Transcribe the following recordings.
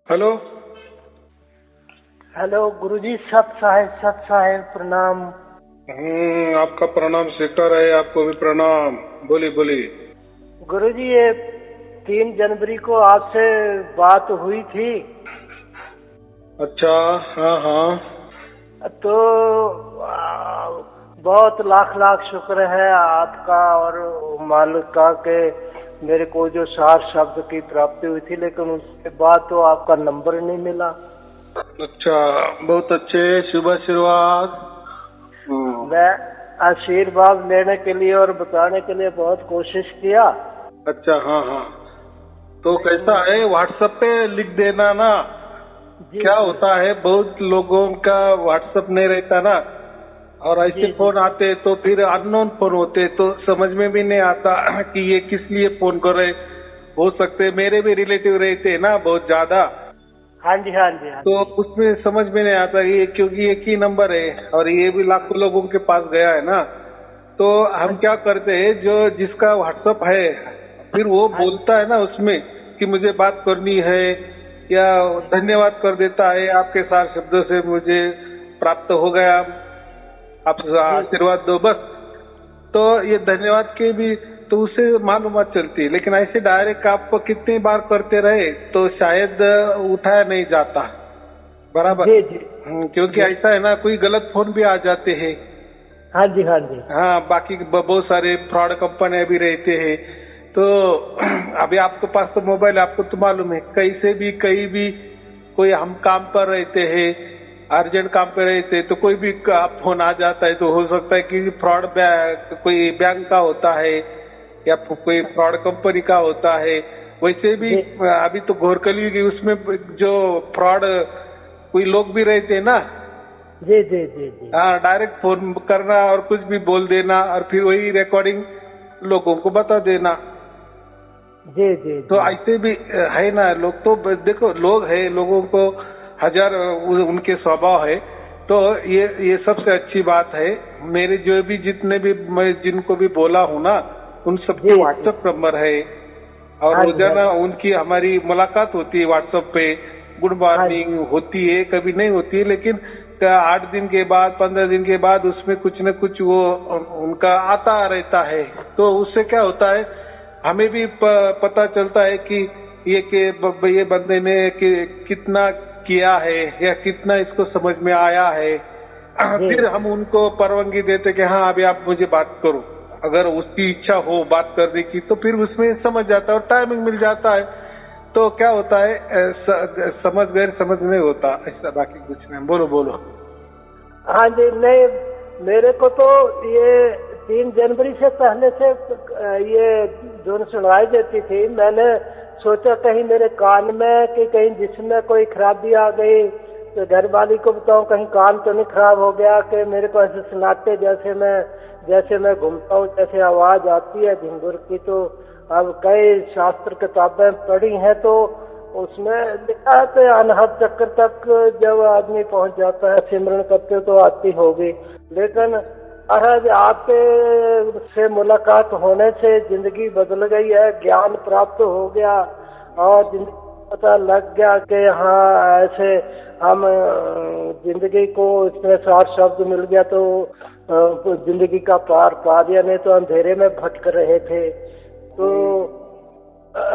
Hello. Hello गुरुजी, सत साहेब प्रणाम। आपका प्रणाम सेक्टर है, आपको भी प्रणाम। बोलिए बोलिए। गुरुजी, ये 3 जनवरी को आपसे बात हुई थी। अच्छा, हाँ हाँ। तो बहुत लाख लाख शुक्र है आपका और मालिक का कि मेरे को जो 4 शब्द की प्राप्ति हुई थी, लेकिन उसके बाद तो आपका नंबर नहीं मिला। अच्छा, बहुत अच्छे, शुभ आशीर्वाद। मैं आशीर्वाद लेने के लिए और बताने के लिए बहुत कोशिश किया। अच्छा, हाँ हाँ। तो कैसा है, व्हाट्सएप पे लिख देना ना। क्या होता है, बहुत लोगों का व्हाट्सएप नहीं रहता ना, और ऐसे फोन आते तो फिर अननोन फोन होते तो समझ में भी नहीं आता कि ये किस लिए फोन कर रहे। हो सकते मेरे भी रिलेटिव रहते हैं ना बहुत ज्यादा। हाँ जी हाँ जी हाँ। तो उसमें समझ में नहीं आता ये, क्योंकि एक ही नंबर है और ये भी लाखों लोगों के पास गया है ना। तो हम क्या करते हैं, जो जिसका व्हाट्सएप है फिर वो बोलता है ना उसमें कि मुझे बात करनी है, या धन्यवाद कर देता है, आपके 4 शब्दों से मुझे प्राप्त हो गया, आप आशीर्वाद दो बस। तो ये धन्यवाद के भी तो उससे मालूमात चलती है, लेकिन ऐसे डायरेक्ट आप कितनी बार करते रहे तो शायद उठाया नहीं जाता। बराबर। क्योंकि ऐसा है ना, कोई गलत फोन भी आ जाते हैं। हाँ जी हाँ जी। हाँ, बाकी बहुत सारे फ्रॉड कंपनियां भी रहते हैं। तो अभी आपके पास तो मोबाइल, आपको तो मालूम है, कहीं से भी कहीं भी कोई हम काम पर रहते हैं, अर्जेंट काम पे रहते तो कोई भी फोन आ जाता है, तो हो सकता है कि फ्रॉड कोई बैंक का होता है या कोई फ्रॉड कंपनी का होता है। वैसे भी अभी तो घोर कलयुग, उसमें जो फ्रॉड कोई लोग भी रहते हैं ना। जी जी जी जी। हाँ, डायरेक्ट फोन करना और कुछ भी बोल देना और फिर वही रिकॉर्डिंग लोगों को बता देना। जी जी। तो ऐसे भी है ना लोग। तो देखो, लोग है, लोगों को हजार उनके स्वभाव है। तो ये सबसे अच्छी बात है। मेरे जो भी जितने भी मैं जिनको भी बोला हूँ ना, उन सबके व्हाट्सएप नंबर है और रोजाना उनकी हमारी मुलाकात होती है व्हाट्सएप पे। गुड मॉर्निंग होती है, कभी नहीं होती है, लेकिन 8 दिन के बाद 15 दिन के बाद उसमें कुछ न कुछ वो उनका आता रहता है। तो उससे क्या होता है, हमें भी पता चलता है कि ये बंदे ने कितना किया है या कितना इसको समझ में आया है। फिर हम उनको परवानगी देते कि हाँ अभी आप मुझे बात करो। अगर उसकी इच्छा हो बात करने की तो फिर उसमें समझ जाता है और टाइमिंग मिल जाता है। तो क्या होता है, समझ गैर समझ नहीं होता ऐसा, बाकी कुछ नहीं। बोलो बोलो। हाँ जी, नहीं मेरे को तो ये 3 जनवरी से पहले से ये धुन सुनाई देती थी। मैंने सोचा कहीं मेरे कान में कि कहीं जिसमें कोई खराबी आ गई तो घर वाली को बताऊं कहीं कान तो नहीं खराब हो गया, कि मेरे को ऐसे सुनाते जैसे मैं घूमता हूँ, जैसे आवाज आती है झिंगुर की। तो अब कई शास्त्र किताबें पढ़ी हैं तो उसमें लिखा है कि अनहद चक्र तक जब आदमी पहुंच जाता है सिमरन करते तो आती होगी। लेकिन महाराज आपके से मुलाकात होने से जिंदगी बदल गई है, ज्ञान प्राप्त हो गया और जिंदगी पता लग गया कि हाँ ऐसे हम जिंदगी को इसमें 4 शब्द मिल गया तो जिंदगी का पार पा दिया, नहीं तो अंधेरे में भटक रहे थे। तो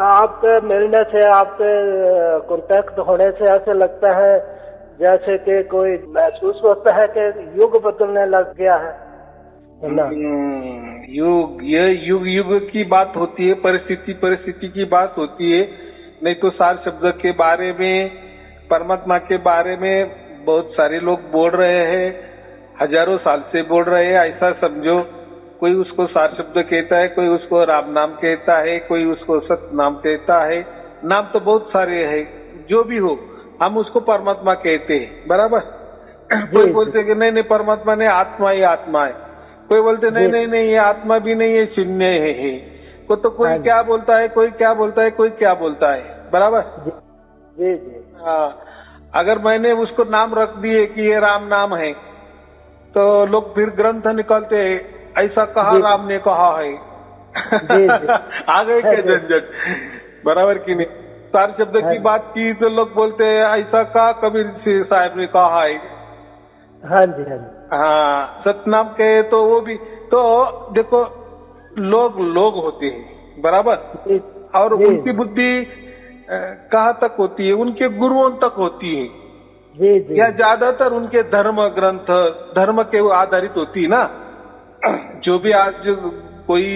आपके मिलने से, आपके कांटेक्ट होने से ऐसे लगता है जैसे कि कोई महसूस होता है कि युग बदलने लग गया है ना। युग की बात होती है, परिस्थिति की बात होती है। नहीं तो 4 शब्द के बारे में, परमात्मा के बारे में बहुत सारे लोग बोल रहे हैं, हजारों साल से बोल रहे हैं। ऐसा समझो, कोई उसको 4 शब्द कहता है, कोई उसको राम नाम कहता है, कोई उसको सत्य नाम कहता है। नाम तो बहुत सारे हैं, जो भी हो हम उसको परमात्मा कहते हैं। बराबर। कोई बोलते कि नहीं परमात्मा ने आत्मा ही आत्मा है, कोई बोलते नहीं ये आत्मा भी नहीं है, शून्य है। तो कोई क्या बोलता है, कोई क्या बोलता है, कोई क्या बोलता है। बराबर। जी जी। हाँ, अगर मैंने उसको नाम रख दिए कि ये राम नाम है तो लोग फिर ग्रंथ निकालते हैं, ऐसा कहा राम ने कहा है। आ गए क्या झंझट। बराबर की नहीं। विस्तार शब्द की बात की तो लोग बोलते हैं ऐसा कहा कबीर साहब ने कहा है। हाँ जी, हाँ जी। हाँ, सतनाम कहे तो वो भी तो देखो लोग होते हैं बराबर, और उनकी बुद्धि कहाँ तक होती है, उनके गुरुओं तक होती है जी जी। या ज्यादातर उनके धर्म ग्रंथ धर्म के आधारित होती है ना। जो भी आज कोई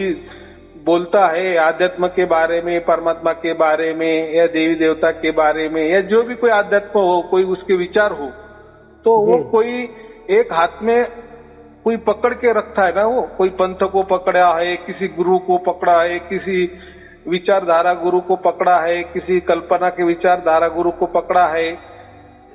बोलता है आध्यात्म के बारे में, परमात्मा के बारे में या देवी देवता के बारे में, या जो भी कोई आध्यात्म हो, कोई उसके विचार हो, तो वो कोई एक हाथ में कोई पकड़ के रखता है ना, वो कोई पंथ को पकड़ा है, किसी गुरु को पकड़ा है, किसी विचारधारा गुरु को पकड़ा है, किसी कल्पना के विचारधारा गुरु को पकड़ा है।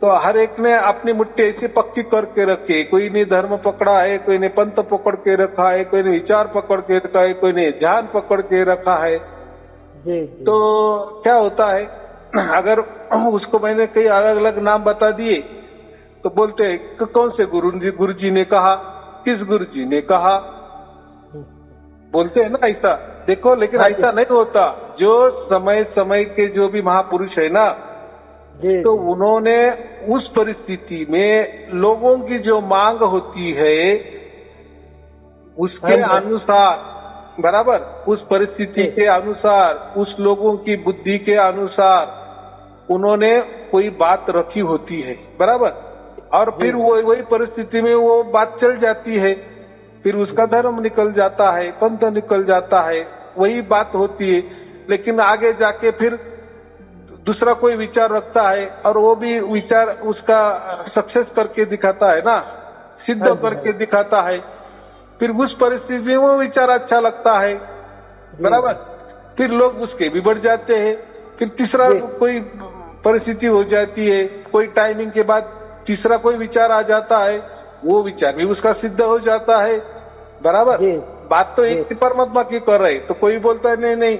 तो हर एक ने अपनी मुट्ठी ऐसी पक्की करके रखी, कोई ने धर्म पकड़ा है, कोई ने पंथ पकड़ के रखा है, कोई ने विचार पकड़ के रखा है, कोई ने ध्यान पकड़ के रखा है। जी। तो क्या होता है, अगर उसको मैंने कई अलग अलग नाम बता दिए तो बोलते हैं कौन से गुरु जी ने कहा, किस गुरु जी ने कहा, बोलते हैं ना ऐसा। देखो लेकिन ऐसा नहीं होता। जो समय समय के जो भी महापुरुष है ना, तो उन्होंने उस परिस्थिति में लोगों की जो मांग होती है उसके अनुसार बराबर, उस परिस्थिति के अनुसार, उस लोगों की बुद्धि के अनुसार उन्होंने कोई बात रखी होती है बराबर, और फिर वही परिस्थिति में वो बात चल जाती है, फिर उसका धर्म निकल जाता है, पंथ निकल जाता है, वही बात होती है। लेकिन आगे जाके फिर दूसरा कोई विचार रखता है और वो भी विचार उसका सक्सेस करके दिखाता है ना, सिद्ध करके दिखाता है, फिर उस परिस्थिति में वो विचार अच्छा लगता है बराबर, फिर लोग उसके भी बढ़ जाते हैं। फिर तीसरा कोई परिस्थिति हो जाती है, कोई टाइमिंग के बाद तीसरा कोई विचार आ जाता है, वो विचार भी उसका सिद्ध हो जाता है बराबर। बात तो एक ही परमात्मा की कर रहे, तो कोई बोलता है नहीं नहीं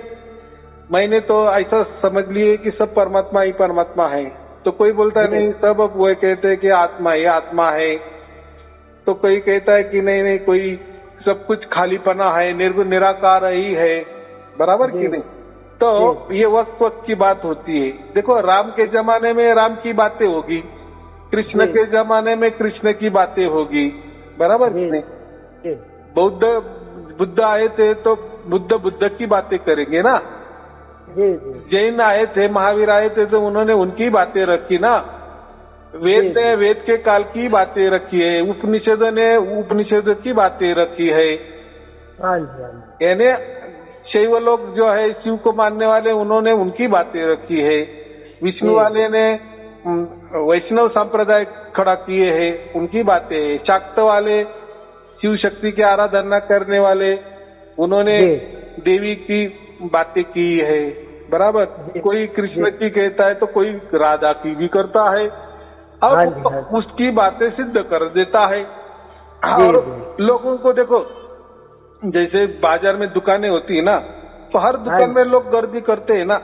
मैंने तो ऐसा समझ लिए कि सब परमात्मा ही परमात्मा है, तो कोई बोलता है नहीं सब अब वो कहते हैं कि आत्मा ही आत्मा है, तो कोई कहता है कि नहीं नहीं कोई सब कुछ खालीपना है, निर्गुण निराकार ही है बराबर कि नहीं। तो ये वक्त की बात होती है। देखो राम के जमाने में राम की बातें होगी, कृष्ण के जमाने में कृष्ण की बातें होगी बराबर कि नहीं। बुद्ध आए थे तो बुद्ध की बातें करेंगे ना। जैन आए थे, महावीर आए थे तो उन्होंने उनकी बातें रखी ना। वेद ने वेद के काल की बातें रखी है, उपनिषद ने उपनिषद की बातें रखी है। यानी शैव लोग जो है शिव को मानने वाले, उन्होंने उनकी बातें रखी है। विष्णु वाले ने वैष्णव संप्रदाय खड़ा किए हैं, उनकी बातें है। शाक्त वाले शिव शक्ति की आराधना करने वाले, उन्होंने देवी की बातें की है बराबर। कोई कृष्ण की कहता है तो कोई राधा की भी करता है, और उसकी बातें सिद्ध कर देता है। और लोगों को देखो, जैसे बाजार में दुकानें होती है ना, तो हर दुकान में लोग गर्दी करते हैं ना।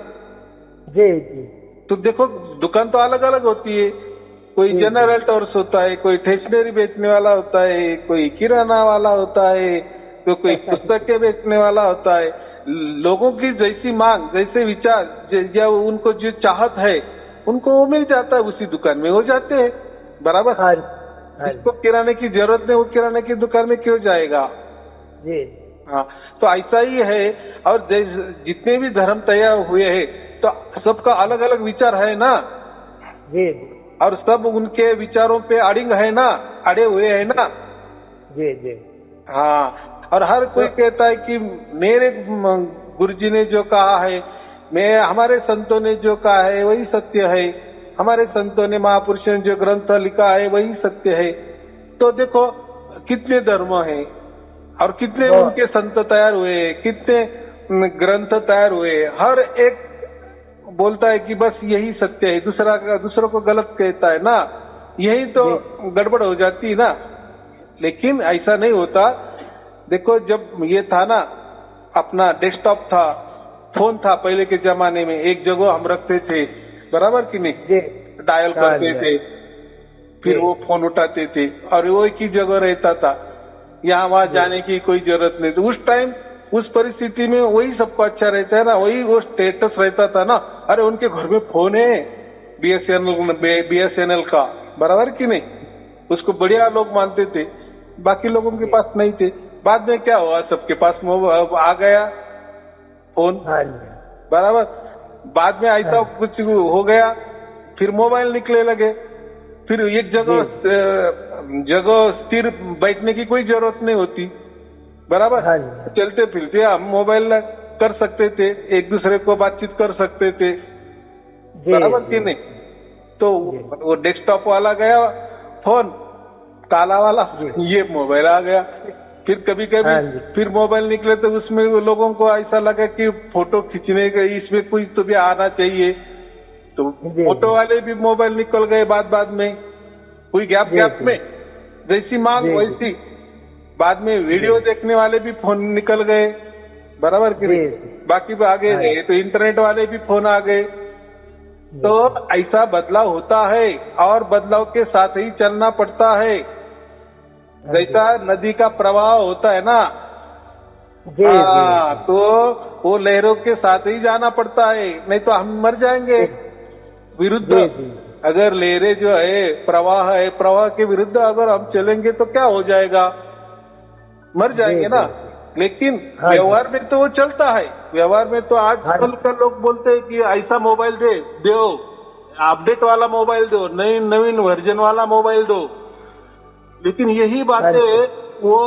तो देखो दुकान तो अलग अलग होती है, कोई जनरल स्टोर्स होता है, कोई स्टेशनरी बेचने वाला होता है, कोई किराना वाला होता है, तो कोई पुस्तकें बेचने वाला होता है। लोगों की जैसी मांग, जैसे विचार, या उनको जो चाहत है उनको वो मिल जाता है, उसी दुकान में हो जाते हैं बराबर। जिसको किराने की जरूरत नहीं वो किराने की दुकान में क्यों जाएगा। हाँ, तो ऐसा ही है। और जितने भी धर्म तैयार हुए हैं तो सबका अलग अलग विचार है ना, और सब उनके विचारों पे अड़िंग है ना, अड़े हुए है ना। हाँ, और हर कोई कहता है कि मेरे गुरुजी ने जो कहा है, हमारे संतों ने जो कहा है वही सत्य है, हमारे संतों ने महापुरुषों ने जो ग्रंथ लिखा है वही सत्य है। तो देखो कितने धर्म हैं और कितने उनके संत तैयार हुए, कितने ग्रंथ तैयार हुए। हर एक बोलता है कि बस यही सत्य है, दूसरों को गलत कहता है ना, यही तो गड़बड़ हो जाती है ना। लेकिन ऐसा नहीं होता। देखो जब ये था ना, अपना डेस्कटॉप था, फोन था पहले के जमाने में, एक जगह हम रखते थे बराबर कि नहीं, डायल करते थे, फिर वो फोन उठाते थे और वो एक ही जगह रहता था, यहाँ वहां जाने की कोई जरूरत नहीं थी। उस टाइम उस परिस्थिति में वही सबको अच्छा रहता है ना, वही वो स्टेटस रहता था ना, अरे उनके घर में फोन है बीएसएनएल का, बराबर कि नहीं, उसको बढ़िया लोग मानते थे, बाकी लोगों के पास नहीं थे। बाद में क्या हुआ, सबके पास मोबाइल आ गया फोन, बराबर। बाद में ऐसा कुछ हो गया, फिर मोबाइल निकले लगे, फिर एक जगह स्थिर बैठने की कोई जरूरत नहीं होती, बराबर। चलते फिरते हम मोबाइल कर सकते थे, एक दूसरे को बातचीत कर सकते थे, बराबर कि नहीं। तो वो डेस्कटॉप वाला गया फोन काला वाला, ये मोबाइल आ गया। फिर कभी कभी फिर मोबाइल निकले तो उसमें लोगों को ऐसा लगा कि फोटो खींचने का इसमें कुछ तो भी आना चाहिए, तो फोटो वाले भी मोबाइल निकल गए बाद में, कोई गैप में, जैसी मांग वैसी। बाद में वीडियो देखने वाले भी फोन निकल गए, बराबर कि नहीं, बाकी भी आगे गए, तो इंटरनेट वाले भी फोन आ गए। तो ऐसा बदलाव होता है और बदलाव के साथ ही चलना पड़ता है। जैसा नदी का प्रवाह होता है ना, तो वो लहरों के साथ ही जाना पड़ता है, नहीं तो हम मर जाएंगे विरुद्ध। अगर लहरें जो है प्रवाह के विरुद्ध अगर हम चलेंगे तो क्या हो जाएगा, मर जाएंगे ना। लेकिन व्यवहार में तो वो चलता है। व्यवहार में तो आजकल का लोग बोलते हैं कि ऐसा मोबाइल दो, अपडेट वाला मोबाइल दो, नवीन वर्जन वाला मोबाइल दो। लेकिन यही बातें वो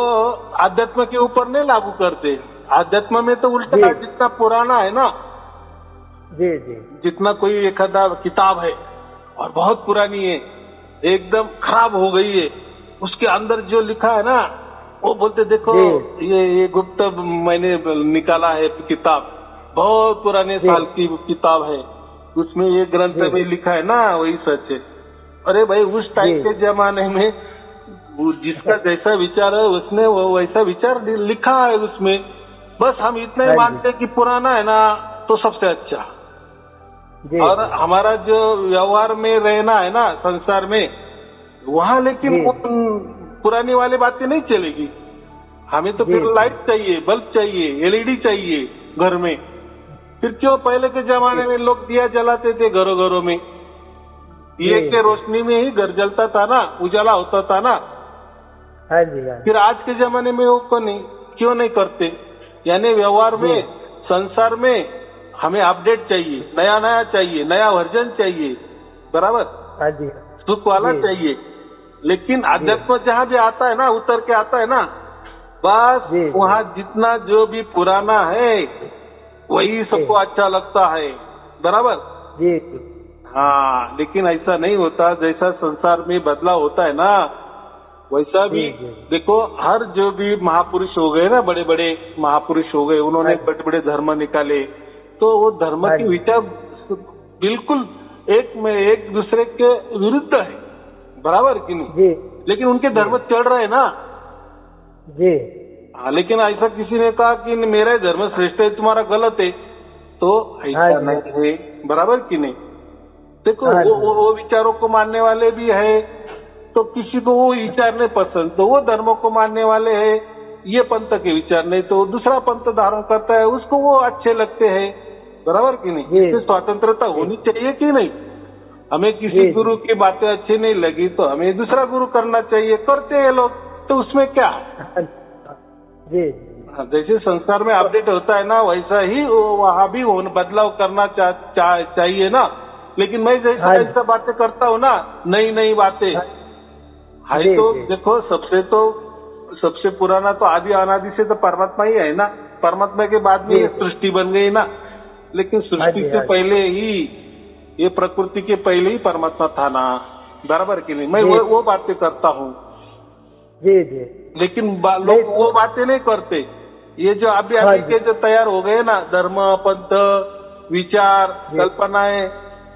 आध्यात्म के ऊपर नहीं लागू करते। आध्यात्म में तो उल्टा, जितना पुराना है ना, जितना कोई एक आधा किताब है और बहुत पुरानी है, एकदम खराब हो गई है, उसके अंदर जो लिखा है ना, वो बोलते देखो ये गुप्त मैंने निकाला है किताब, बहुत पुराने साल की किताब है, उसमें ये ग्रंथ में लिखा है ना, वही सच है। अरे भाई, उस टाइम के जमाने में जिसका जैसा विचार है उसने वो वैसा विचार लिखा है उसमें। बस हम इतना ही मानते हैं कि पुराना है ना तो सबसे अच्छा। और हमारा जो व्यवहार में रहना है ना संसार में, वहाँ लेकिन पुरानी वाली बातें नहीं चलेगी। हमें तो फिर लाइट चाहिए, बल्ब चाहिए, एलईडी चाहिए घर में। फिर क्यों पहले के जमाने में लोग दिया जलाते थे घरों में, दिए के रोशनी में ही घर जलता था ना, उजाला होता था ना। फिर आज के जमाने में वो क्यों नहीं करते। यानी व्यवहार में, संसार में हमें अपडेट चाहिए, नया चाहिए, नया वर्जन चाहिए, बराबर, सुख वाला चाहिए। लेकिन अध्यात्म जहाँ भी आता है ना, उतर के आता है ना, बस वहाँ जितना जो भी पुराना है वही सबको अच्छा लगता है, बराबर। हाँ, लेकिन ऐसा नहीं होता। जैसा संसार में बदलाव होता है ना, वैसा भी देखो, हर जो भी महापुरुष हो गए ना, बड़े बड़े महापुरुष हो गए, उन्होंने बड़े बड़े धर्म निकाले, तो वो धर्म के विचार बिल्कुल एक दूसरे के विरुद्ध है, बराबर कि नहीं। लेकिन उनके धर्म चल रहे हैं ना। हाँ, लेकिन ऐसा किसी ने कहा कि मेरा धर्म श्रेष्ठ है, तुम्हारा गलत है, तो ऐसा नहीं है, बराबर कि नहीं। देखो, वो विचारों को मानने वाले भी है, तो किसी को वो विचार नहीं पसंद तो वो धर्मों को मानने वाले हैं, ये पंथ के विचार नहीं तो दूसरा पंथ धारण करता है, उसको वो अच्छे लगते हैं, बराबर कि नहीं। इसमें स्वतंत्रता होनी चाहिए कि नहीं। हमें किसी गुरु की बातें अच्छी नहीं लगी तो हमें दूसरा गुरु करना चाहिए, करते हैं लोग, तो उसमें क्या। जैसे संसार में अपडेट होता है ना, वैसा ही वहाँ भी बदलाव करना चाहिए ना। लेकिन मैं जैसा बातें करता हूँ ना, नई बातें है, तो देखो सबसे पुराना तो आदि अनादि से तो परमात्मा ही है ना। परमात्मा के बाद में ये सृष्टि बन गई ना, लेकिन सृष्टि से पहले ही, ये प्रकृति के पहले ही परमात्मा था ना, बराबर कि नहीं। मैं वो बातें करता हूँ, लेकिन लोग वो बातें नहीं करते। ये जो अभी के जो तैयार हो गए ना, धर्म, पंथ, विचार, कल्पनाएं,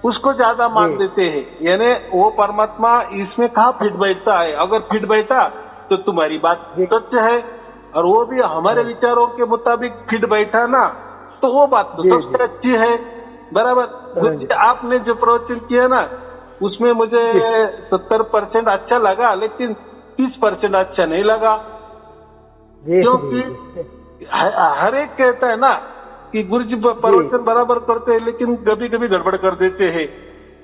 उसको ज्यादा मान देते हैं। यानी वो परमात्मा इसमें कहाँ फिट बैठता है। अगर फिट बैठा तो तुम्हारी बात सत्य है, और वो भी हमारे विचारों के मुताबिक फिट बैठा ना, तो वो बात तो सबसे अच्छी है, बराबर। आपने जो प्रवचन किया ना, उसमें मुझे 70% अच्छा लगा, लेकिन 30% अच्छा नहीं लगा, हर एक कहता है ना कि गुरुजी प्रवचन बराबर करते हैं, लेकिन कभी कभी गड़बड़ कर देते हैं।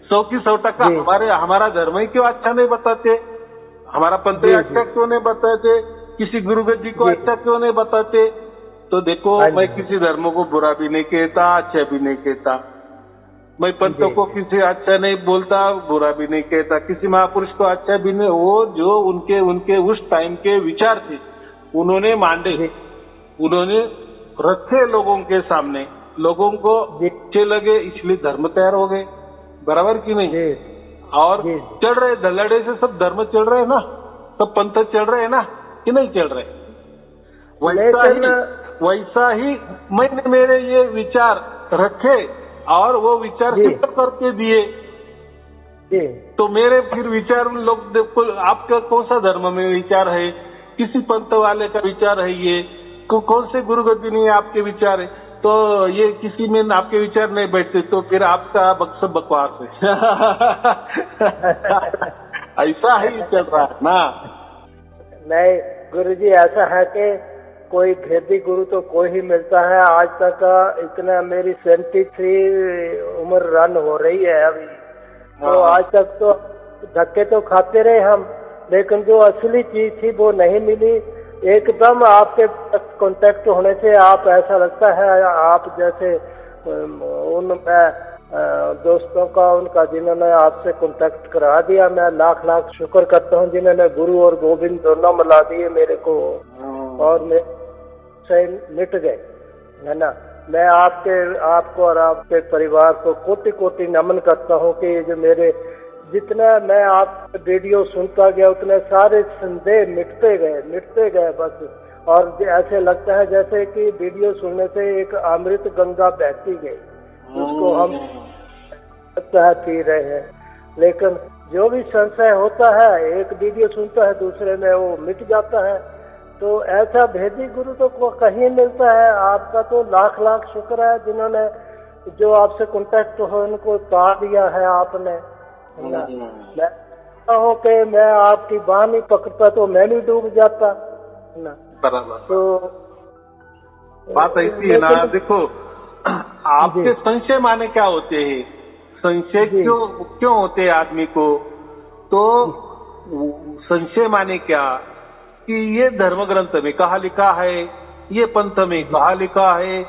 100 की 100% हमारा धर्म ही क्यों अच्छा नहीं बताते, हमारा पंथ अच्छा क्यों नहीं बताते, किसी गुरुगद्दी को अच्छा क्यों नहीं बताते। तो देखो, मैं किसी धर्म को बुरा भी नहीं कहता, अच्छा भी नहीं कहता। मैं पंथों को किसी अच्छा नहीं बोलता, बुरा भी नहीं कहता, किसी महापुरुष को अच्छा भी नहीं। वो जो उनके उस टाइम के विचार थे उन्होंने मांडे, उन्होंने रखे लोगों के सामने, लोगों को अच्छे लगे, इसलिए धर्म तैयार हो गए। बराबर की नहीं? और चल रहे धल्लाड़े से सब धर्म चल रहे हैं ना, सब पंथ चल रहे हैं ना कि नहीं चल रहे? वैसा ही मैंने मेरे ये विचार रखे और वो विचार सिद्ध करके दिए। तो मेरे फिर विचार लोग देखो, आपका कौन सा धर्म में विचार है, किसी पंथ वाले का विचार है, ये कौन से गुरुगद्दी नहीं आपके विचार है, तो ये किसी में आपके विचार नहीं बैठते, तो फिर आपका सब बकवास है। ऐसा ही चल रहा है ना। नहीं गुरुजी, ऐसा है कि कोई भेदी गुरु तो कोई ही मिलता है। आज तक इतना मेरी 73 उम्र रन हो रही है अभी, तो आज तक तो धक्के तो खाते रहे हम, लेकिन जो असली चीज थी वो नहीं मिली। एकदम आपके कांटेक्ट होने से आप ऐसा लगता है आप जैसे उन दोस्तों का उनका जिन्होंने आपसे कांटेक्ट करा दिया। मैं लाख लाख शुक्र करता हूँ जिन्होंने गुरु और गोविंद दोनों मिला दिए मेरे को, और मेरे से मिट गए, है ना। मैं आपको और आपके परिवार को कोटि कोटि नमन करता हूँ कि जो मेरे जितना मैं आप वीडियो सुनता गया उतने सारे संदेह मिटते गए बस। और ऐसे लगता है जैसे कि वीडियो सुनने से एक अमृत गंगा बहती गई, उसको हम पी रहे हैं। लेकिन जो भी संशय होता है, एक वीडियो सुनता है दूसरे में वो मिट जाता है। तो ऐसा भेदी गुरु तो कहीं मिलता है। आपका तो लाख लाख शुक्र है जिन्होंने जो आपसे कांटेक्ट हो उनको तार दिया है आपने। मैं हूँ कि मैं आपकी बाह नहीं पकड़ता तो मैं भी डूब जाता ना। बराबर। तो बात ऐसी है ना, देखो आपके संशय माने क्या होते हैं, संशय क्यों होते हैं आदमी को, तो संशय माने क्या कि ये धर्म ग्रंथ में कहा लिखा है, ये पंथ में कहा लिखा है,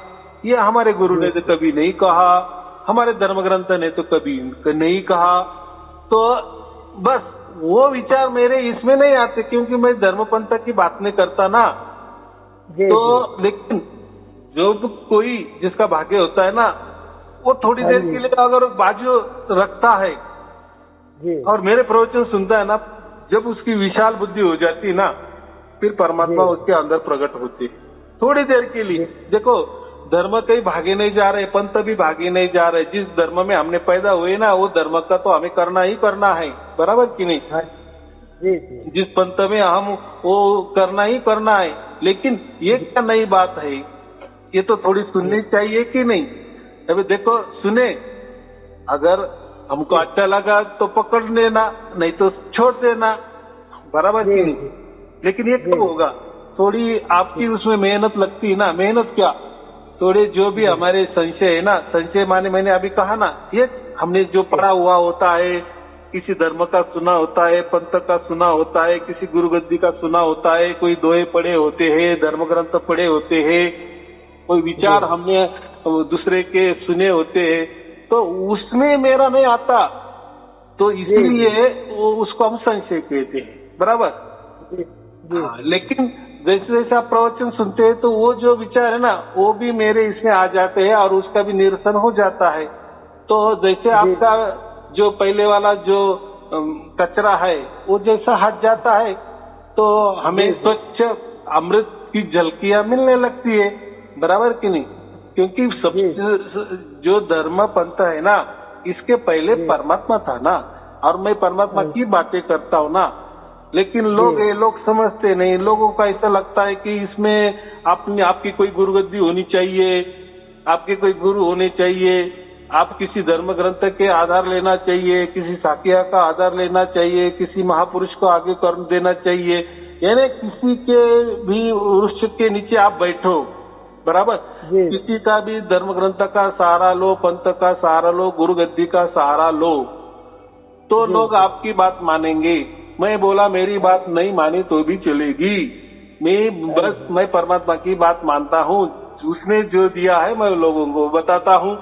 ये हमारे गुरु ने तो कभी नहीं कहा, हमारे धर्म ग्रंथ ने तो कभी नहीं कहा। तो बस वो विचार मेरे इसमें नहीं आते, क्योंकि मैं धर्म पंथ की बात नहीं करता ना। तो लेकिन जो कोई जिसका भाग्य होता है ना, वो थोड़ी देर के लिए अगर बाजू रखता है और मेरे प्रवचन सुनता है ना, जब उसकी विशाल बुद्धि हो जाती है ना, फिर परमात्मा उसके अंदर प्रकट होती है थोड़ी देर के लिए। देखो धर्म कहीं भागे नहीं जा रहे, पंथ भी भागे नहीं जा रहे। जिस धर्म में हमने पैदा हुए ना, वो धर्म का तो हमें करना ही करना है, बराबर कि नहीं? जिस पंथ में हम वो करना ही करना है। लेकिन ये क्या नई बात है, ये तो थोड़ी सुननी चाहिए कि नहीं? अभी देखो सुने, अगर हमको अच्छा लगा तो पकड़ लेना, नहीं तो छोड़ देना, बराबर कि नहीं? लेकिन ये क्यों होगा? थोड़ी आपकी उसमें मेहनत लगती है ना। मेहनत क्या, थोड़े जो भी हमारे संशय है ना, संशय माने मैंने अभी कहा ना, ये हमने जो पढ़ा हुआ होता है, किसी धर्म का सुना होता है, पंथ का सुना होता है, किसी गुरुगद्दी का सुना होता है, कोई दोहे पढ़े होते हैं, धर्म ग्रंथ पढ़े होते हैं, कोई विचार हमने दूसरे के सुने होते हैं, तो उसमें मेरा नहीं आता, तो इसीलिए उसको हम संशय कहते हैं, बराबर। लेकिन जैसे जैसे आप प्रवचन सुनते हैं तो वो जो विचार है ना, वो भी मेरे इसमें आ जाते हैं और उसका भी निरसन हो जाता है। तो जैसे आपका जो पहले वाला जो कचरा है वो जैसा हट जाता है, तो हमें स्वच्छ अमृत की झलकियां मिलने लगती है, बराबर कि नहीं? क्योंकि सब जो धर्म पंथ है ना, इसके पहले परमात्मा था ना, और मैं परमात्मा की बातें करता हूँ ना। लेकिन लोग समझते नहीं। लोगों का ऐसा लगता है कि इसमें आपकी कोई गुरुगद्दी होनी चाहिए, आपके कोई गुरु होने चाहिए, आप किसी धर्म ग्रंथ के आधार लेना चाहिए, किसी साकिया का आधार लेना चाहिए, किसी महापुरुष को आगे कर देना चाहिए, यानी किसी के भी वृक्ष के नीचे आप बैठो, बराबर। जी। किसी का भी धर्म ग्रंथ का सहारा लो, पंथ का सहारा लो, गुरु गद्दी का सहारा लो, तो जी। लोग आपकी बात मानेंगे। मैं बोला मेरी बात नहीं मानी तो भी चलेगी, मैं परमात्मा की बात मानता हूँ, उसने जो दिया है मैं लोगों को बताता हूँ,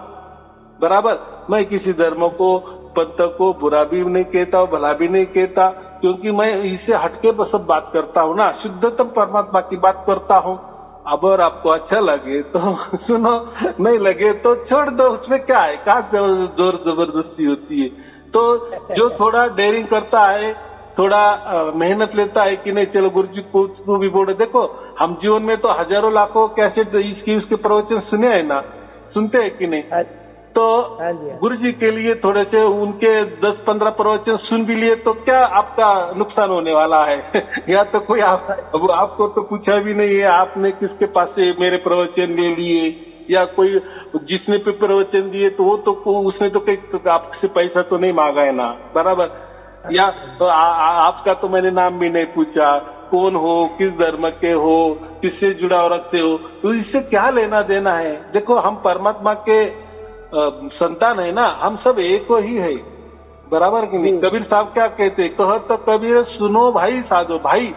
बराबर। मैं किसी धर्म को, पंथ को बुरा भी नहीं कहता, भला भी नहीं कहता, क्योंकि मैं इससे हटके सब बात करता हूँ ना, शुद्धतम परमात्मा की बात करता हूँ। अब अगर आपको अच्छा लगे तो सुनो, नहीं लगे तो छोड़ दो, उसमें क्या है, कहाँ जोर जबरदस्ती होती है। तो जो थोड़ा डेयरिंग करता है, थोड़ा मेहनत लेता है कि नहीं चलो गुरु जी को भी बोले। देखो हम जीवन में तो हजारों लाखों कैसे इसकी उसके प्रवचन सुने हैं ना, सुनते हैं कि नहीं। तो गुरु जी के लिए थोड़े से उनके 10-15 प्रवचन सुन भी लिए तो क्या आपका नुकसान होने वाला है या तो कोई आपको तो पूछा भी नहीं है, आपने किसके पास से मेरे प्रवचन ले लिए, या कोई जिसने पे प्रवचन दिए तो वो तो उसने तो कहीं आपसे पैसा तो नहीं मांगा है ना, बराबर। या तो आपका तो मैंने नाम भी नहीं पूछा, कौन हो, किस धर्म के हो, किससे जुड़ाव रखते हो, तो इससे क्या लेना देना है। देखो हम परमात्मा के संतान है ना, हम सब एक ही है, बराबर कि नहीं। कबीर साहब क्या कहते, कह तो कबीर सुनो भाई साधो भाई,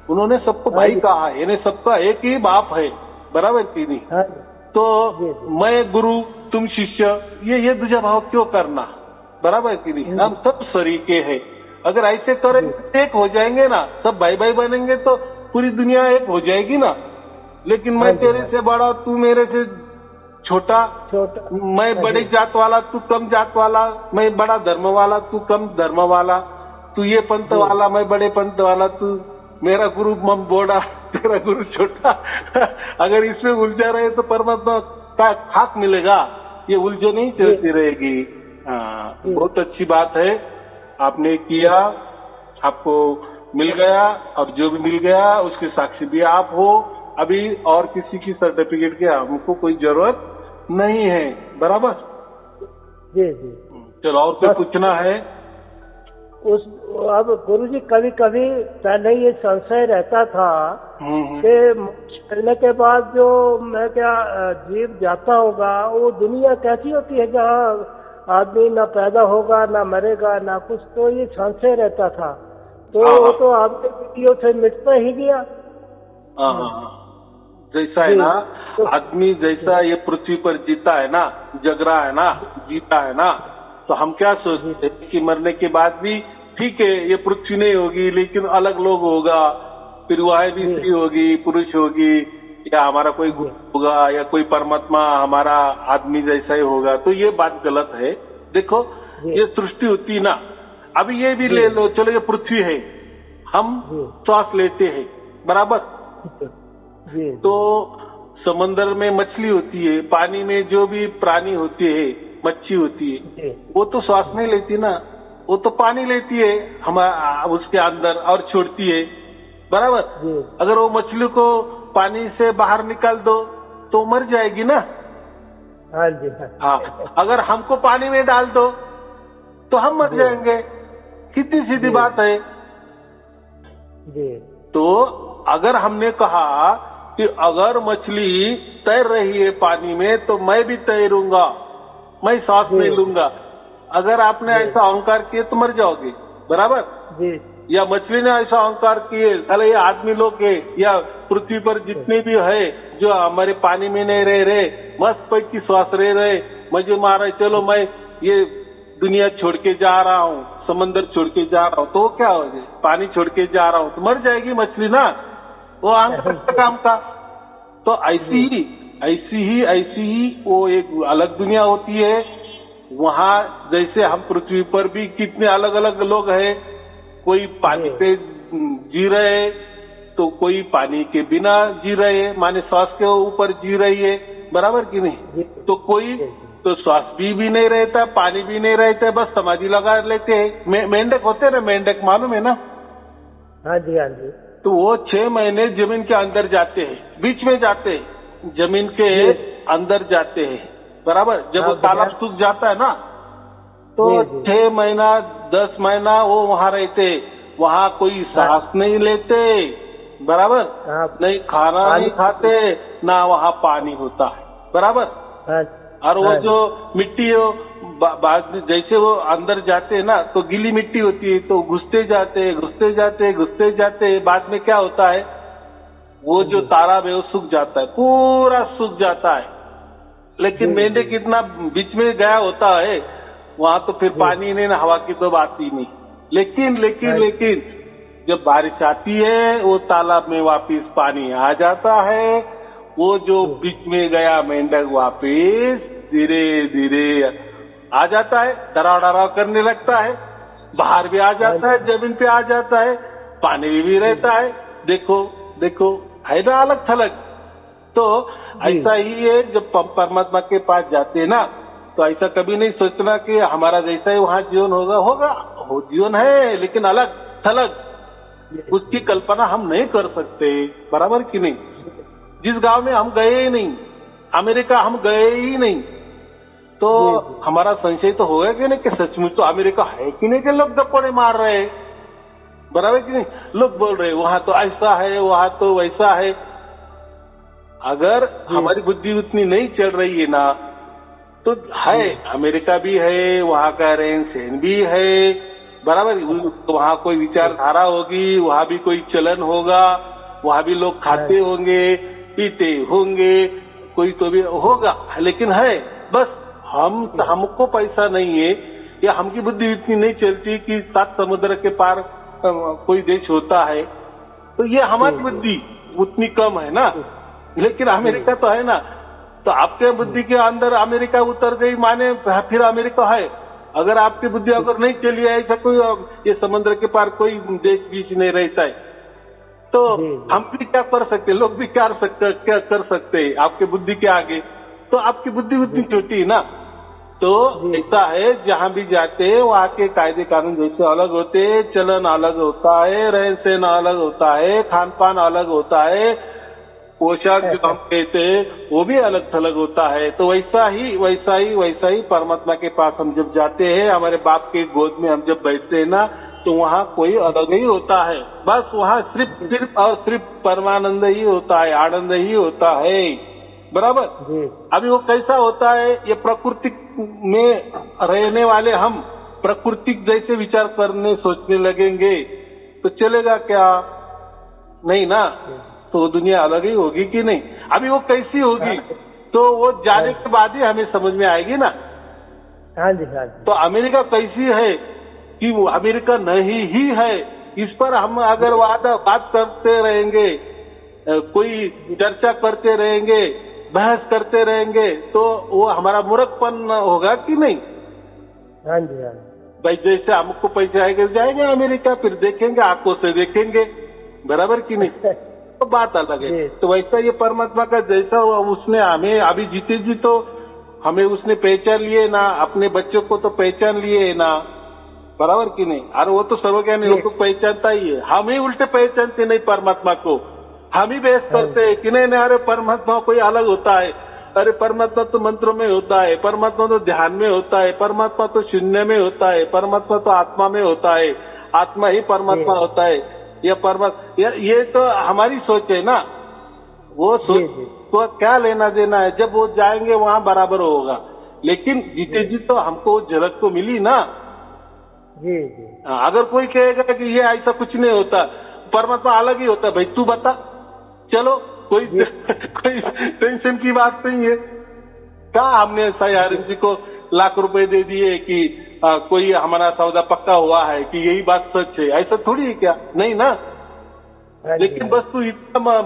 उन्होंने सबको भाई कहा है, यानी सबका एक ही बाप है, बराबर कि नहीं। तो मैं गुरु तुम शिष्य, ये दूजा भाव क्यों करना, बराबर कि नहीं। हम सब सरीके हैं, अगर ऐसे करेंगे एक हो जाएंगे ना, सब भाई भाई बनेंगे तो पूरी दुनिया एक हो जाएगी ना। लेकिन मैं तेरे से बड़ा, तू मेरे से छोटा, मैं बड़ी जात वाला, तू कम जात वाला, मैं बड़ा धर्म वाला, तू कम धर्म वाला, तू ये पंथ वाला, मैं बड़े पंथ वाला, तू मेरा गुरु मम बोड़ा, तेरा गुरु छोटा अगर इसमें उलझा रहे तो परमात्मा का खाक मिलेगा, ये उलझे नहीं चलती रहेगी। हाँ, बहुत अच्छी बात है, आपने किया, आपको मिल गया, और जो भी मिल गया उसके साक्षी भी आप हो। अभी और किसी की सर्टिफिकेट की हमको कोई जरूरत नहीं है, बराबर। जी जी। चलो और कोई पूछना है। अब गुरुजी कभी कभी पहले ये संशय रहता था कि मिलने के बाद जो मैं क्या जीव जाता होगा, वो दुनिया कैसी होती है जहाँ आदमी ना पैदा होगा, ना मरेगा, ना कुछ, तो ये संशय रहता था। तो वो तो आपके वीडियो से मिटता ही गया। जैसा है ना, आदमी जैसा ये पृथ्वी पर जीता है ना, जग रहा है ना, जीता है ना, तो हम क्या सोचते हैं कि मरने के बाद भी ठीक है, ये पृथ्वी नहीं होगी लेकिन अलग लोग होगा, फिर वह भी स्त्री होगी, पुरुष होगी, या हमारा कोई गुरु होगा, या कोई परमात्मा हमारा आदमी जैसा ही होगा। तो ये बात गलत है। देखो ये सृष्टि होती ना, अभी ये भी ले लो, चलो ये पृथ्वी है, हम श्वास लेते हैं, बराबर। तो समंदर में मछली होती है, पानी में जो भी प्राणी होती है, मच्छी होती है, वो तो श्वास नहीं लेती ना, वो तो पानी लेती है हमारा उसके अंदर और छोड़ती है, बराबर। अगर वो मछली को पानी से बाहर निकाल दो तो मर जाएगी ना। हाँ जी। हाँ, अगर हमको पानी में डाल दो तो हम मर जाएंगे, कितनी सीधी बात है। तो अगर हमने कहा कि अगर मछली तैर रही है पानी में तो मैं भी तैरूंगा, मैं सांस नहीं लूंगा, अगर आपने ऐसा अहंकार किए तो मर जाओगे, बराबर। या मछली ने ऐसा अहंकार किए, चलो ये आदमी लोग है या पृथ्वी पर जितने भी है जो हमारे पानी में नहीं रह रहे, मस्त पैकी श्वास रह रहे, मजे मार रहे, चलो मैं ये दुनिया छोड़ के जा रहा हूँ, समंदर छोड़ के जा रहा हूँ, तो क्या हो जाए, पानी छोड़ के जा रहा हूँ तो मर जाएगी मछली ना, वो अहंकार काम का। तो ऐसी ही वो एक अलग दुनिया होती है। वहाँ जैसे हम पृथ्वी पर भी कितने अलग अलग लोग हैं, कोई पानी पे जी रहे तो कोई पानी के बिना जी रहे, माने श्वास के ऊपर जी रही है, बराबर कि नहीं। तो कोई तो श्वास भी नहीं रहता, पानी भी नहीं रहता, बस समाधि लगा लेते हैं। मेंढक होते हैं ना, मेंढक मालूम है ना। हाँ जी, हाँ जी। तो वो 6 महीने जमीन के अंदर जाते हैं, बीच में जाते हैं, जमीन के अंदर जाते हैं, बराबर। जब वो तालाब सूख जाता है ना तो 6 महीना 10 महीना वो वहाँ रहते, वहाँ कोई सांस नहीं लेते, बराबर, हाँ, नहीं खाना नहीं खाते, ना वहाँ पानी होता है, बराबर। हाँ, और वो हाँ, जो मिट्टी है बाद में जैसे वो अंदर जाते हैं ना, तो गीली मिट्टी होती है, तो घुसते जाते घुसते जाते घुसते जाते, बाद में क्या होता है, वो जो तालाब है वो सूख जाता है, पूरा सूख जाता है। लेकिन मेंढक कितना बीच में गया होता है, वहां तो फिर पानी नहीं ना, हवा की तो बात ही नहीं। लेकिन जब बारिश आती है, वो तालाब में वापिस पानी आ जाता है, वो जो बीच में गया मेंढक वापिस धीरे धीरे आ जाता है, डराव करने लगता है, बाहर भी आ जाता है, जमीन पे आ जाता है, पानी में भी रहता है। देखो देखो, है ना अलग थलग। तो ऐसा ही है, जब परमात्मा के पास जाते हैं ना, तो ऐसा कभी नहीं सोचना कि हमारा जैसा ही वहाँ जीवन होगा हो जीवन है, लेकिन अलग थलग, उसकी कल्पना हम नहीं कर सकते, बराबर कि नहीं। जिस गांव में हम गए ही नहीं, अमेरिका हम गए ही नहीं, तो हमारा संशय तो होगा कि नहीं कि सचमुच तो अमेरिका है कि नहीं, कि लोग दप्पड़े मार रहे हैं, बराबर कि नहीं। लोग बोल रहे वहां तो ऐसा है, वहां तो वैसा है। अगर हमारी बुद्धि उतनी नहीं चल रही है ना, तो है, अमेरिका भी है, वहां का रहन सहन भी है, बराबर। तो वहां कोई विचारधारा होगी, वहां भी कोई चलन होगा, वहां भी लोग खाते होंगे, पीते होंगे, कोई तो भी होगा, लेकिन है बस हमको पैसा नहीं है, या हमकी बुद्धि इतनी नहीं चलती कि 7 समुद्र के पार कोई देश होता है, तो ये हमारी बुद्धि उतनी कम है ना। लेकिन अमेरिका तो है ना, तो आपके बुद्धि के अंदर अमेरिका उतर गई माने फिर अमेरिका है। अगर आपकी बुद्धि अगर नहीं चली है, ऐसा कोई ये समुद्र के पार कोई देश बीच नहीं रहता है, तो हम भी क्या कर सकते, लोग भी क्या कर सकते आपके बुद्धि के आगे। तो आपकी बुद्धि उतनी छोटी है ना। तो ऐसा है, जहां भी जाते हैं वहां के कायदे कानून जैसे अलग होते हैं, चलन अलग होता है, रहन सहन अलग होता है, खान पान अलग होता है, पोशाक जो हम कहते हैं वो भी अलग थलग होता है। तो वैसा ही परमात्मा के पास हम जब जाते हैं, हमारे बाप के गोद में हम जब बैठते हैं ना, तो वहाँ कोई अलग ही होता है, बस वहाँ सिर्फ और सिर्फ परमानंद ही होता है, आनंद ही होता है, बराबर। अभी वो कैसा होता है, ये प्रकृति में रहने वाले हम प्रकृति जैसे विचार करने सोचने लगेंगे तो चलेगा क्या, नहीं ना। तो दुनिया अलग ही होगी कि नहीं। अभी वो कैसी होगी, तो वो जाने के बाद ही हमें समझ में आएगी ना। हाँ जी, हाँ जी। तो अमेरिका कैसी है कि वो अमेरिका नहीं ही है, इस पर हम अगर बात करते रहेंगे, कोई चर्चा करते रहेंगे, बहस करते रहेंगे, तो वो हमारा मूर्खपन होगा कि नहीं। हाँ जी, हाँ। भाई जैसे हमको पैसे आएंगे जाएंगे अमेरिका, फिर देखेंगे, आंखों से देखेंगे, बराबर कि नहीं। तो बात अलग है। तो वैसा ये परमात्मा का जैसा उसने हमें अभी जीते जी तो हमें उसने पहचान लिए ना, अपने बच्चों को तो पहचान लिए ना, बराबर कि नहीं। अरे वो तो सर्वज्ञानी लोग को पहचानता ही है, हम ही उल्टे पहचानते नहीं परमात्मा को। हम ही बहस करते हैं कि नहीं अरे परमात्मा कोई अलग होता है, अरे परमात्मा तो मंत्रों में होता है, परमात्मा तो ध्यान में होता है, परमात्मा तो शून्य में होता है, परमात्मा तो आत्मा में होता है, आत्मा ही परमात्मा होता है, या परमात्मा। ये तो हमारी सोच है ना। वो सोच को क्या लेना देना है, जब वो जाएंगे वहां बराबर होगा। लेकिन जीते जी तो हमको झलक तो मिली ना। जी। अगर कोई कहेगा कि ये ऐसा कुछ नहीं होता, परमात्मा अलग ही होता, भाई तू बता, चलो कोई टेंशन की बात नहीं है। क्या हमने सयारन जी को लाख रुपए दे दिए कि कोई हमारा सौदा पक्का हुआ है कि यही बात सच है, ऐसा थोड़ी है क्या, नहीं ना। लेकिन बस तू इतना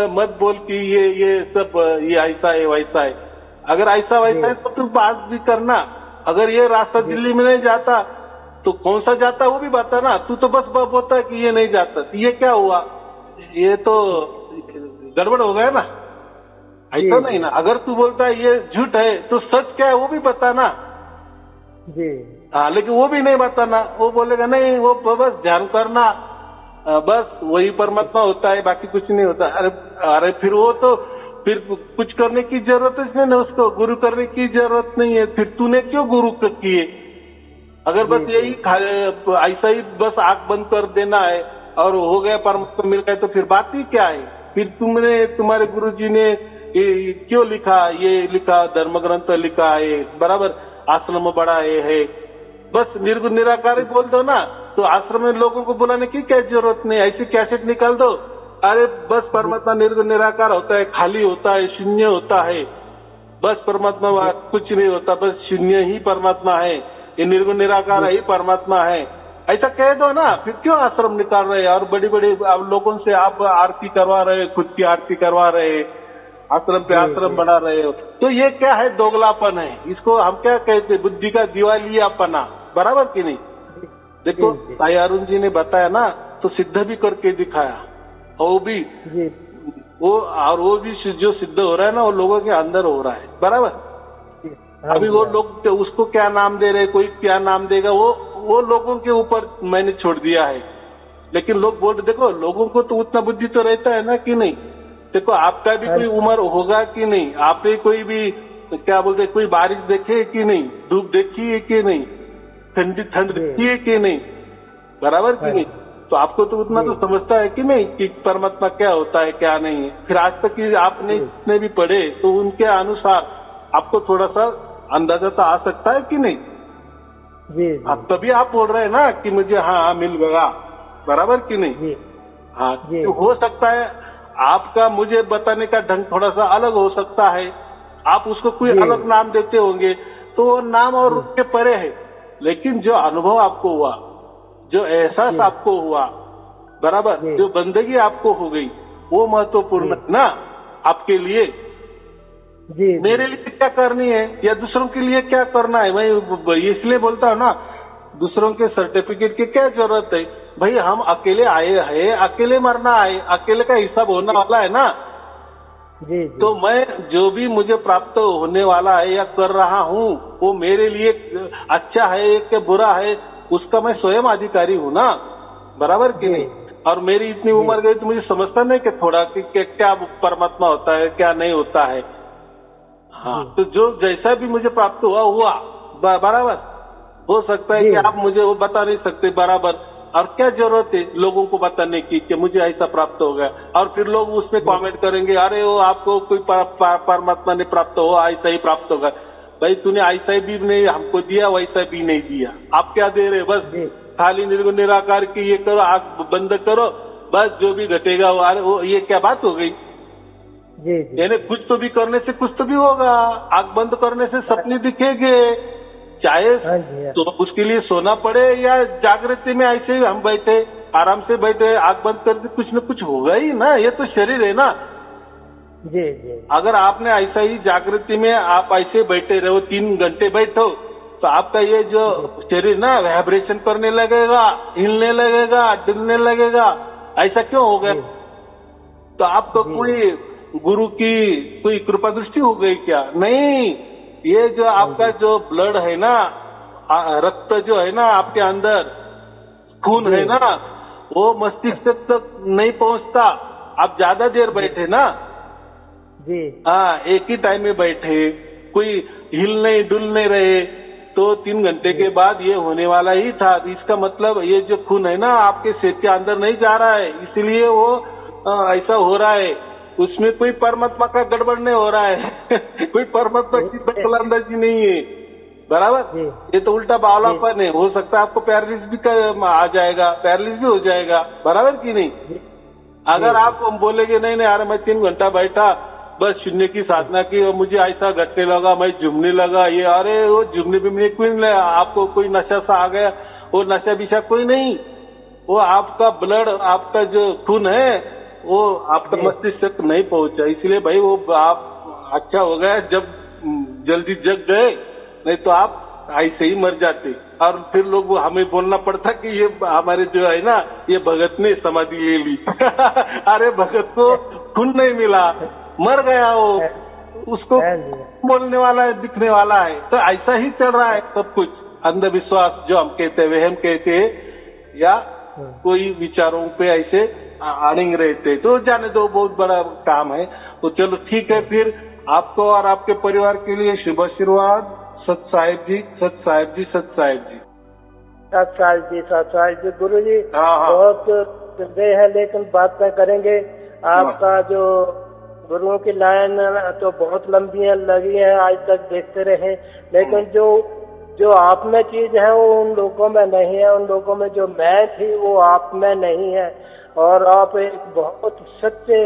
मत बोल कि ये सब ये ऐसा है वैसा है। अगर ऐसा वैसा है तो तू बात भी करना। अगर ये रास्ता दिल्ली में नहीं जाता तो कौन सा जाता वो भी बता ना। तू तो बस बोलता है कि ये नहीं जाता, तो ये क्या हुआ, ये तो गड़बड़ हो गया ना, ऐसा नहीं ना। अगर तू बोलता है ये झूठ है तो सच क्या है वो भी बताना जी। हाँ, लेकिन वो भी नहीं बताना। वो बोलेगा नहीं, वो बस ध्यान करना, बस वही परमात्मा होता है, बाकी कुछ नहीं होता। अरे फिर वो तो फिर कुछ करने की जरूरत नहीं ना, उसको गुरु करने की जरूरत नहीं है। फिर तूने क्यों गुरु किए। अगर बस यही ऐसा ही बस आंख बंद कर देना है और हो गया परमात्मा मिल गए तो फिर बात ही क्या है? फिर तुम्हारे गुरुजी ने ये क्यों लिखा, ये लिखा धर्म ग्रंथ लिखा है, बराबर आश्रम बड़ा है, बस निर्गुण निराकार बोल दो ना, तो आश्रम में लोगों को बुलाने की क्या जरूरत नहीं, ऐसी कैसेट निकाल दो। अरे बस परमात्मा निर्गुण निराकार होता है, खाली होता है, शून्य होता है, बस परमात्मा कुछ नहीं होता, बस शून्य ही परमात्मा है, ये निर्गुण निराकार ही परमात्मा है, ऐसा कह दो ना। फिर क्यों आश्रम निकाल रहे हैं और बड़ी बड़ी लोगों से आप आरती करवा रहे, खुद की आरती करवा रहे, आश्रम पे आश्रम बना रहे हो, तो ये क्या है? दोगलापन है, इसको हम क्या कहते हैं? बुद्धि का दिवालियापना, बराबर कि नहीं? देखो भाई अरुण जी ने बताया ना, तो सिद्ध भी करके दिखाया, और वो भी वो भी जो सिद्ध हो रहा है ना, वो लोगों के अंदर हो रहा है, बराबर। अभी वो लोग उसको क्या नाम दे रहे, कोई क्या नाम देगा, वो लोगों के ऊपर मैंने छोड़ दिया है। लेकिन लोग बोल, देखो लोगों को तो उतना बुद्धि तो रहता है ना कि नहीं। देखो आपका भी कोई उम्र होगा कि नहीं, आपने कोई भी क्या बोलते, कोई बारिश देखे कि नहीं, धूप देखी है कि नहीं, ठंड देखी है कि नहीं, बराबर कि नहीं? तो आपको तो उतना तो समझता है कि नहीं कि परमात्मा क्या होता है क्या नहीं है। फिर आज तक कि आपने जितने भी पढ़े तो उनके अनुसार आपको थोड़ा सा अंदाजा तो आ सकता है कि नहीं? अब तभी आप बोल रहे हैं ना कि मुझे हाँ मिल गया, बराबर कि नहीं? हाँ, तो हो सकता है आपका मुझे बताने का ढंग थोड़ा सा अलग हो सकता है, आप उसको कोई अलग नाम देते होंगे, तो वो नाम और उसके परे है। लेकिन जो अनुभव आपको हुआ, जो एहसास आपको हुआ, बराबर, जो बंदगी आपको हो गई, वो महत्वपूर्ण है ना आपके लिए। मेरे लिए क्या करनी है या दूसरों के लिए क्या करना है, मैं इसलिए बोलता हूँ ना, दूसरों के सर्टिफिकेट की क्या जरूरत है भाई? हम अकेले आए हैं, अकेले मरना है, अकेले का हिसाब होने वाला है ना। तो मैं जो भी मुझे प्राप्त होने वाला है या कर रहा हूँ, वो मेरे लिए अच्छा है कि बुरा है, उसका मैं स्वयं अधिकारी हूँ ना, बराबर कि नहीं? और मेरी इतनी उम्र गई तो मुझे समझता नहीं कि थोड़ा कि क्या परमात्मा होता है क्या नहीं होता है। हाँ, तो जो जैसा भी मुझे प्राप्त हुआ बराबर। हो सकता है कि आप मुझे वो बता नहीं सकते, बराबर, और क्या जरूरत है लोगों को बताने की कि मुझे ऐसा प्राप्त हो गया, और फिर लोग उसमें कमेंट करेंगे, अरे वो आपको कोई परमात्मा ने प्राप्त हो, ऐसा ही प्राप्त होगा। भाई तूने ऐसा भी नहीं हमको दिया, वैसा भी नहीं दिया, आप क्या दे रहे? बस खाली निर्गुण निराकार की ये करो, आंख बंद करो, बस जो भी घटेगा वो ये क्या बात हो गई? यानी कुछ तो भी करने से कुछ तो भी होगा। आंख बंद करने से सपने दिखेंगे, चाहे तो उसके लिए सोना पड़े या जागृति में ऐसे ही हम बैठे आराम से बैठे आंख बंद करके कुछ न कुछ होगा ही ना, ये तो शरीर है ना। अगर आपने ऐसा ही जागृति में आप ऐसे बैठे रहो 3 घंटे बैठो, तो आपका ये जो शरीर ना वाइब्रेशन करने लगेगा, हिलने लगेगा, डुलने लगेगा। ऐसा क्यों हो गया? तो आपको कोई गुरु की कोई कृपा दृष्टि हो गई क्या? नहीं, ये जो आपका जो ब्लड है ना, रक्त जो है ना आपके अंदर, खून है ना, वो मस्तिष्क तक नहीं पहुंचता। आप ज्यादा देर बैठे ना, हाँ, एक ही टाइम में बैठे, कोई हिल नहीं डुल नहीं रहे, तो 3 घंटे के बाद ये होने वाला ही था। इसका मतलब ये जो खून है ना आपके शरीर के अंदर नहीं जा रहा है, इसलिए वो ऐसा हो रहा है। उसमें कोई परमात्मा का गड़बड़ नहीं हो रहा है कोई परमात्मा की दखलंदाजी नहीं है, बराबर। ये तो उल्टा बावलापन है। हो सकता है आपको पैरालिसिस भी आ जाएगा, पैरालिसिस भी हो जाएगा, बराबर की नहीं? अगर आप बोलेगे नहीं यार मैं 3 घंटा बैठा, बस शून्य की साधना की और मुझे ऐसा घटने लगा, मैं झूमने लगा, ये अरे वो झूमने भी में क्यों नहीं, आपको कोई नशा सा आ गया, वो नशा विशा कोई नहीं, वो आपका ब्लड, आपका जो खून है वो आपका मस्तिष्क तक नहीं पहुंचा। इसलिए भाई वो आप अच्छा हो गया जब जल्दी जग गए, नहीं तो आप ऐसे ही मर जाते। और फिर लोग हमें बोलना पड़ता कि ये हमारे जो है ना ये भगत ने समाधि ले ली अरे भगत को खून नहीं मिला, मर गया वो, उसको बोलने वाला है, दिखने वाला है। तो ऐसा ही चल रहा है सब कुछ। अंधविश्वास जो हम कहते हैं, वहम कहते हैं, या कोई विचारों पे ऐसे अड़िंग रहते, तो जाने दो, बहुत बड़ा काम है। तो चलो ठीक है, फिर आपको और आपके परिवार के लिए शुभ आशीर्वाद। सत साहिब जी, सत साहिब जी, सत साहिब जी, सत साहिब जी, सत साहिब जी। गुरु जी हाँ। बहुत गए हैं, लेकिन बातें करेंगे। आपका जो गुरुओं की लाइन तो बहुत लंबी लगी है, आज तक देखते रहे, लेकिन जो आप में चीज है वो उन लोगों में नहीं है। उन लोगों में जो मैं थी वो आप में नहीं है। और आप एक बहुत सच्चे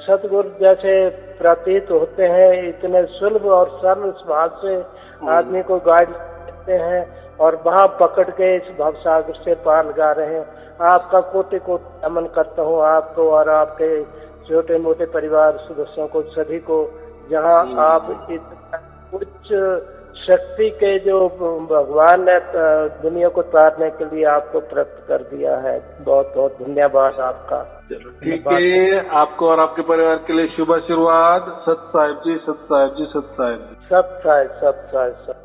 सतगुरु जैसे प्रतीत होते हैं। इतने सुलभ और सरल स्वभाव से आदमी को गाइड करते हैं और वहां पकड़ के इस भवसागर से पार लगा रहे हैं। आपका कोटि कोटि नमन करता हूँ आपको और आपके छोटे मोटे परिवार सदस्यों को, सभी को, जहाँ आप उच्च शक्ति के जो भगवान ने दुनिया को तारने के लिए आपको प्राप्त कर दिया है। बहुत बहुत धन्यवाद आपका। चलो ठीक है, आपको और आपके परिवार के लिए शुभ आशीर्वाद। सत साहिब जी, सत साहिब जी, सत साहिब जी, सत साहिब, सत साहिब, सत।